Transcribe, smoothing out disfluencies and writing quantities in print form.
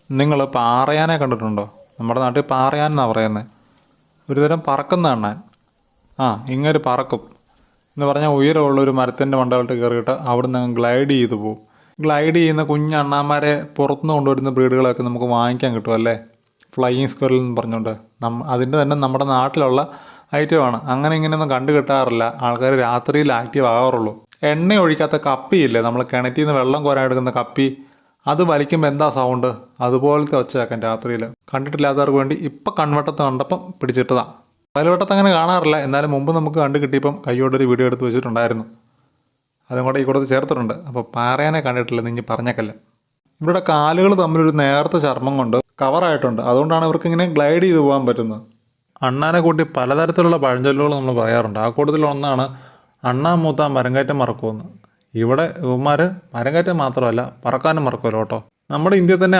നിങ്ങൾ പാറയാനെ കണ്ടിട്ടുണ്ടോ? നമ്മുടെ നാട്ടിൽ പാറയാൻ എന്നാണ് പറയുന്നത്. ഒരുതരം പറക്കുന്ന അണ്ണാൻ. ഇങ്ങനെ പറക്കും എന്ന് പറഞ്ഞാൽ ഉയരമുള്ള ഒരു മരത്തിൻ്റെ മണ്ടയിലോട്ട് കയറിയിട്ട് അവിടെ നിന്ന് ഗ്ലൈഡ് ചെയ്ത് പോകും. ഗ്ലൈഡ് ചെയ്യുന്ന കുഞ്ഞ് അണ്ണാന്മാരെ പുറത്തുനിന്ന് കൊണ്ടുവരുന്ന ബ്രീഡുകളൊക്കെ നമുക്ക് വാങ്ങിക്കാൻ കിട്ടുമല്ലേ, ഫ്ലൈയിങ് സ്ക്വയറിൽ എന്ന് പറഞ്ഞുകൊണ്ട്. അതിൻ്റെ തന്നെ നമ്മുടെ നാട്ടിലുള്ള ഐറ്റമാണ്. അങ്ങനെ ഇങ്ങനെയൊന്നും കണ്ടു കിട്ടാറില്ല. ആൾക്കാർ രാത്രിയിൽ ആക്റ്റീവ് ആകാറുള്ളൂ. എണ്ണ ഒഴിക്കാത്ത കപ്പിയില്ലേ, നമ്മൾ കിണറ്റിൽ നിന്ന് വെള്ളം കോരാൻ എടുക്കുന്ന കപ്പി, അത് വലിക്കുമ്പോൾ എന്താ സൗണ്ട്, അതുപോലത്തെ ഒച്ചയാക്കാൻ രാത്രിയിൽ. കണ്ടിട്ടില്ലാത്തവർക്ക് വേണ്ടി ഇപ്പം കൺവട്ടത്ത് കണ്ടപ്പം പിടിച്ചിട്ടതാണ്. പലവട്ടത്ത് അങ്ങനെ കാണാറില്ല, എന്നാലും മുമ്പ് നമുക്ക് കണ്ടു കിട്ടിയപ്പം കൈയോടൊരു വീഡിയോ എടുത്ത് വെച്ചിട്ടുണ്ടായിരുന്നു. അതും കൂടെ ഈ കൂടത്ത് ചേർത്തിട്ടുണ്ട്. അപ്പോൾ പാറയാനെ കണ്ടിട്ടില്ല നിങ്ങൾ പറഞ്ഞേക്കല്ല. ഇവിടെ കാലുകൾ തമ്മിലൊരു നേർത്ത ചർമ്മം കൊണ്ട് കവറായിട്ടുണ്ട്. അതുകൊണ്ടാണ് ഇവർക്കിങ്ങനെ ഗ്ലൈഡ് ചെയ്ത് പോകാൻ പറ്റുന്നത്. അണ്ണാനെ കൂട്ടി പലതരത്തിലുള്ള പഴഞ്ചൊല്ലുകൾ നമ്മൾ പറയാറുണ്ട്. ആ കൂട്ടത്തിൽ ഒന്നാണ് അണ്ണാൻ മൂത്താൻ മരംകയറ്റം മറക്കുമെന്ന്. ഇവിടെ ഇവന്മാർ മരംകയറ്റം മാത്രമല്ല പറക്കാനും മറക്കുമല്ലോ കേട്ടോ. നമ്മുടെ ഇന്ത്യയിൽ തന്നെ